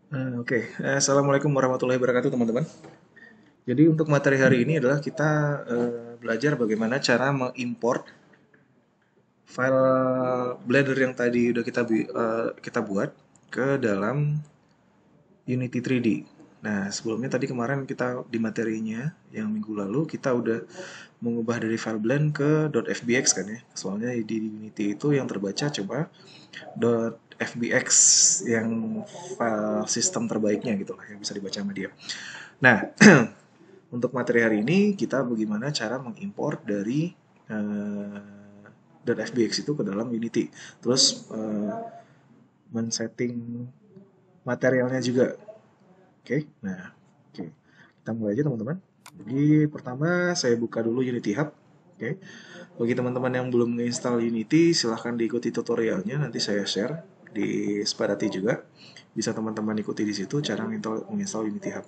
Oke. Assalamualaikum warahmatullahi wabarakatuh teman-teman. Jadi untuk materi hari ini adalah kita belajar bagaimana cara mengimport file Blender yang tadi udah kita buat ke dalam Unity 3D. Nah, sebelumnya tadi kemarin kita di materinya yang minggu lalu kita udah mengubah dari file blend ke .fbx kan ya. Soalnya di Unity itu yang terbaca coba .fbx yang file sistem terbaiknya gitu lah yang bisa dibaca sama dia. Nah, untuk materi hari ini kita bagaimana cara mengimpor dari .fbx itu ke dalam Unity. Terus men-setting materialnya juga. Oke, nah, oke. Kita mulai aja teman-teman. Jadi pertama saya buka dulu Unity Hub. Oke. Bagi teman-teman yang belum menginstal Unity, silahkan diikuti tutorialnya. Nanti saya share di Spadati juga. Bisa teman-teman ikuti di situ cara menginstal Unity Hub.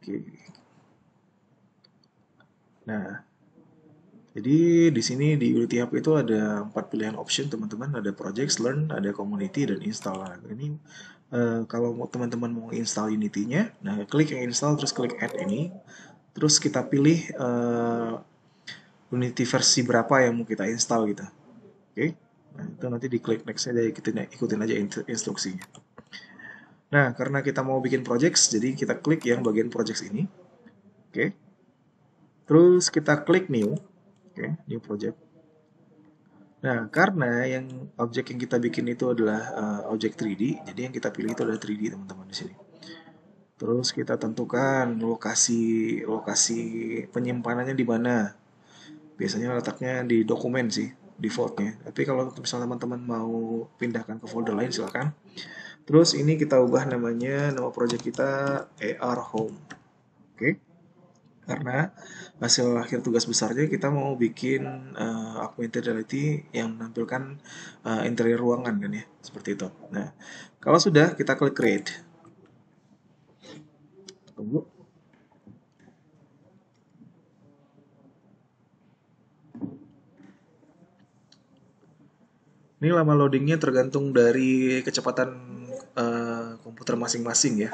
Oke. Nah, jadi di sini di Unity Hub itu ada 4 pilihan option teman-teman. Ada Projects, Learn, ada Community, dan Install. Nah, ini kalau teman-teman mau install Unity-nya, nah klik yang install terus klik Add ini. Terus kita pilih Unity versi berapa yang mau kita install gitu. Oke. Nah, itu nanti diklik next aja, ikutin aja instruksinya. Nah, karena kita mau bikin projects, jadi kita klik yang bagian projects ini. Oke. Terus kita klik new. Oke, new project. Nah, karena yang objek yang kita bikin itu adalah objek 3D, jadi yang kita pilih itu adalah 3D teman-teman di sini. Terus kita tentukan lokasi lokasi penyimpanannya di mana. Biasanya letaknya di dokumen sih, defaultnya. Tapi kalau misalnya teman-teman mau pindahkan ke folder lain silakan. Terus ini kita ubah nama project kita AR Home. Oke. Karena hasil akhir tugas besarnya kita mau bikin augmented reality yang menampilkan interior ruangan kan ya, seperti itu. Nah, kalau sudah kita klik create. Tunggu. Ini lama loadingnya tergantung dari kecepatan komputer masing-masing ya.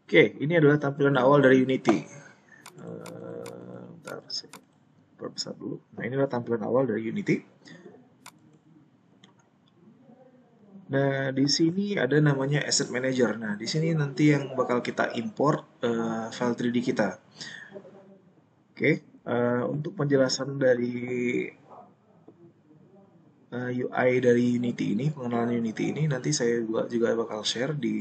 Oke, ini adalah tampilan awal dari Unity. Bentar, saya perbesar dulu. Nah, ini adalah tampilan awal dari Unity. Nah, di sini ada namanya Asset Manager. Nah, di sini nanti yang bakal kita import file 3D kita. Oke, untuk penjelasan dari UI dari Unity ini, pengenalan Unity ini, nanti saya juga bakal share di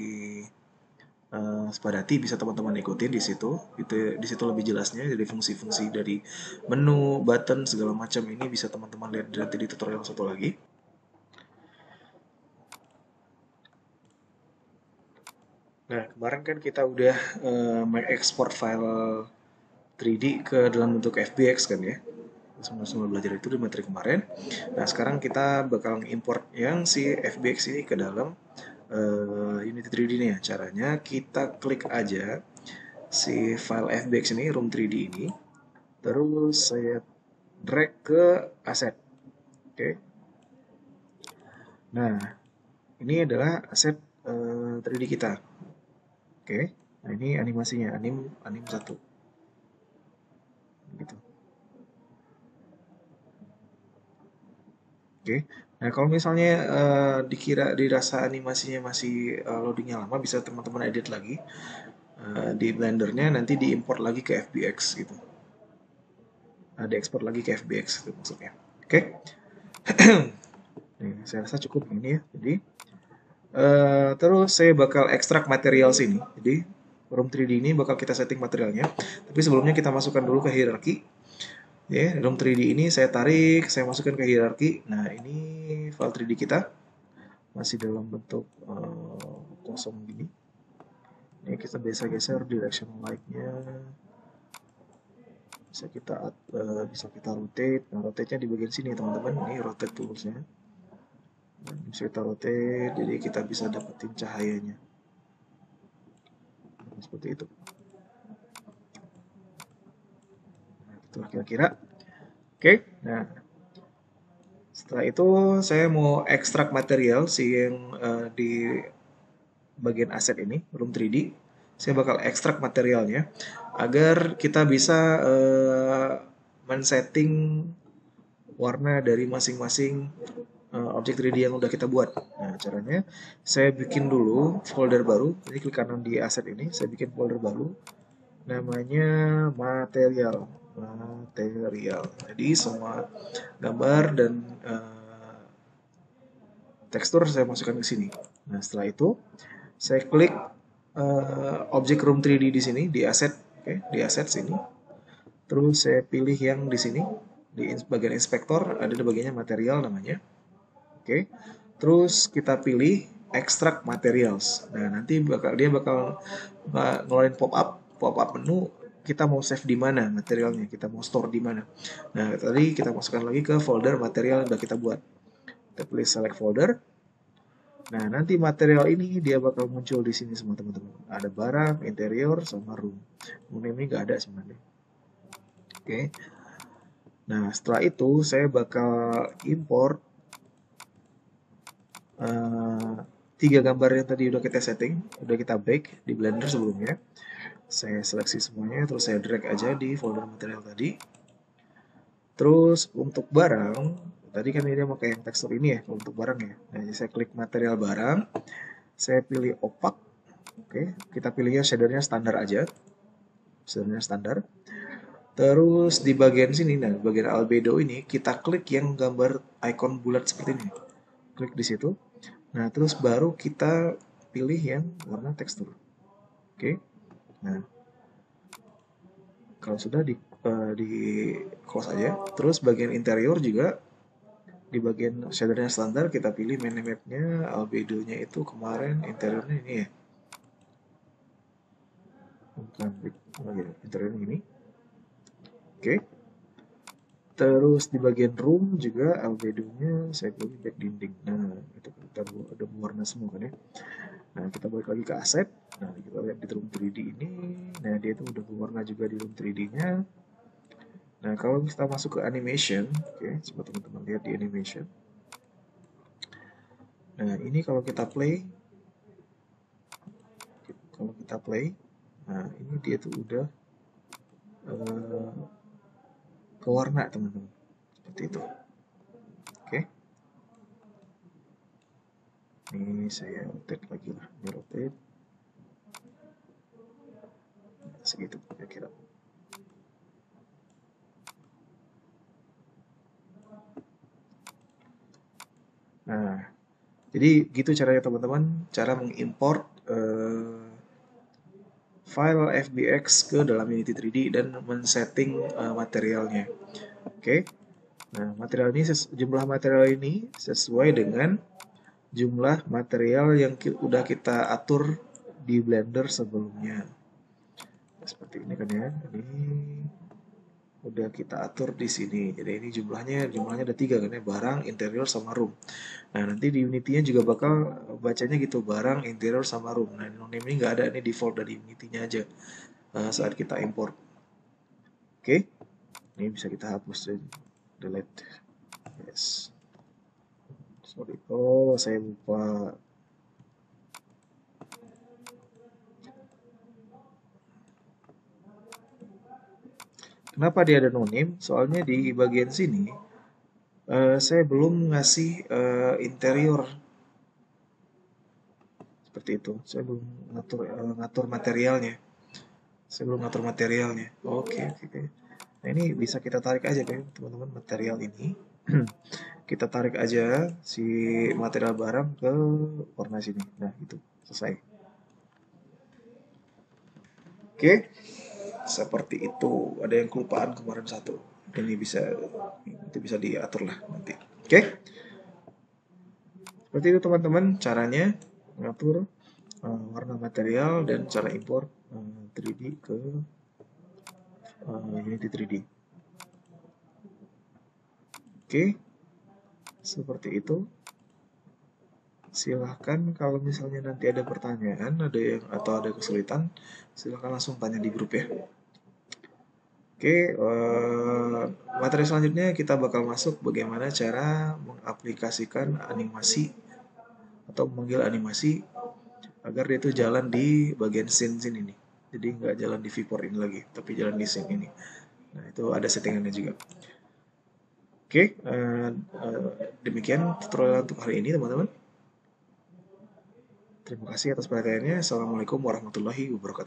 Spadati, bisa teman-teman ikutin di situ. Di situ lebih jelasnya, jadi fungsi-fungsi dari menu, button, segala macam ini bisa teman-teman lihat nanti di tutorial satu lagi. Nah, kemarin kan kita udah mengekspor file 3D ke dalam bentuk FBX kan ya. Semua belajar itu di materi kemarin. Nah, sekarang kita bakal import yang si FBX ini ke dalam Unity 3D nih ya. Caranya kita klik aja si file FBX ini, Room 3D ini. Terus saya drag ke aset. Oke. Nah, ini adalah aset 3D kita. Oke. Nah, ini animasinya, anim 1. Gitu. Oke. Nah, kalau misalnya dirasa animasinya masih loadingnya lama, bisa teman-teman edit lagi di Blendernya, nanti diimport lagi ke FBX gitu. Nah, diekspor lagi ke FBX itu maksudnya. Oke. Nih, saya rasa cukup ini ya. Jadi terus saya bakal ekstrak material sini. Jadi Room 3D ini bakal kita setting materialnya. Tapi sebelumnya kita masukkan dulu ke hierarki. Ya, Room 3D ini saya tarik, saya masukkan ke hierarki. Nah, ini file 3D kita masih dalam bentuk kosong gini. Ini kita bisa geser direction light-nya. Bisa kita rotate. Nah, rotate-nya di bagian sini teman-teman. Ini rotate toolsnya. Nah, bisa kita rotate, jadi kita bisa dapetin cahayanya. Nah, seperti itu. Nah, itulah kira-kira. Oke, nah setelah itu saya mau ekstrak material yang di bagian aset ini, Room 3D. Saya bakal ekstrak materialnya agar kita bisa men-setting warna dari masing-masing objek 3D yang udah kita buat. Nah, caranya saya bikin dulu folder baru. Jadi klik kanan di aset ini, saya bikin folder baru. Namanya material. Jadi semua gambar dan tekstur saya masukkan ke sini. Nah, setelah itu saya klik objek Room 3D di sini di aset, di aset sini. Terus saya pilih yang di sini di bagian inspektor, ada di bagiannya material namanya. Oke. Terus kita pilih extract materials. Nah, nanti dia bakal ngeluarin pop up menu, kita mau save di mana materialnya, kita mau store di mana. Nah, tadi kita masukkan lagi ke folder material yang udah kita buat. Kita pilih select folder. Nah, nanti material ini dia bakal muncul di sini semua teman-teman. Ada barang, interior, sama room. Room ini nggak ada sebenarnya. Oke. Nah, setelah itu saya bakal import 3 gambar yang tadi udah kita setting, udah kita bake di Blender sebelumnya. Saya seleksi semuanya, terus saya drag aja di folder material tadi. Terus untuk barang, tadi kan ini pakai yang tekstur ini ya, untuk barang ya. Nah, saya klik material barang, saya pilih opaque. Oke, kita pilihnya shadernya standar aja. Shadernya standar. Terus di bagian sini, nah bagian albedo ini, kita klik yang gambar icon bulat seperti ini. Klik di situ. Nah, terus baru kita pilih yang warna tekstur. Oke. Nah, kalau sudah di close aja. Terus bagian interior juga di bagian shadernya standar kita pilih minimapnya, albedo-nya itu kemarin interiornya ini ya. Bukan interiornya ini. Oke. Terus di bagian room juga albedo-nya saya pilih back dinding. Nah, itu kita ada warna semua kan ya. Nah, kita balik lagi ke aset. Nah, kita lihat di room 3D ini. Nah, dia itu udah berwarna juga di room 3D-nya. Nah, kalau kita masuk ke animation, oke, coba teman-teman lihat di animation. Nah, ini kalau kita play, nah ini dia tuh udah ke warna teman-teman, seperti itu. Oke. Ini saya rotate lagi lah, ini rotate. Segitu kira-kira. Nah, jadi gitu caranya teman-teman, cara mengimport file FBX ke dalam Unity 3D dan men-setting materialnya. Oke. Nah, jumlah material ini sesuai dengan jumlah material yang udah kita atur di Blender sebelumnya. Seperti ini kan ya. Ini udah kita atur di sini. Jadi ini jumlahnya ada 3 kan ya, barang, interior sama room. Nah, nanti di Unity-nya juga bakal bacanya gitu, barang, interior sama room. Nah, ini nggak ada, ini default dari Unity-nya aja saat kita import. Oke. Ini bisa kita hapus dan delete. Yes. Sorry. Oh, saya lupa. Kenapa dia ada no name? Soalnya di bagian sini saya belum ngasih interior seperti itu. Saya belum ngatur materialnya. Saya belum ngatur materialnya. Oke, oke. Nah, ini bisa kita tarik aja kan, teman-teman, material ini. Kita tarik aja si material barang ke warna sini. Nah, itu selesai. Oke, seperti itu. Ada yang kelupaan kemarin satu. Ini bisa itu bisa diatur lah nanti. Oke, seperti itu teman-teman caranya mengatur warna material dan cara impor 3D ke Unity 3D. Oke, seperti itu. Silahkan kalau misalnya nanti ada pertanyaan, ada yang atau ada kesulitan, silahkan langsung tanya di grup ya. Oke, materi selanjutnya kita bakal masuk bagaimana cara mengaplikasikan animasi atau memanggil animasi agar dia itu jalan di bagian scene ini. Jadi nggak jalan di viewport ini lagi, tapi jalan di scene ini. Nah, itu ada settingannya juga. Oke, demikian tutorial untuk hari ini teman-teman. Terima kasih atas perhatiannya. Assalamualaikum warahmatullahi wabarakatuh.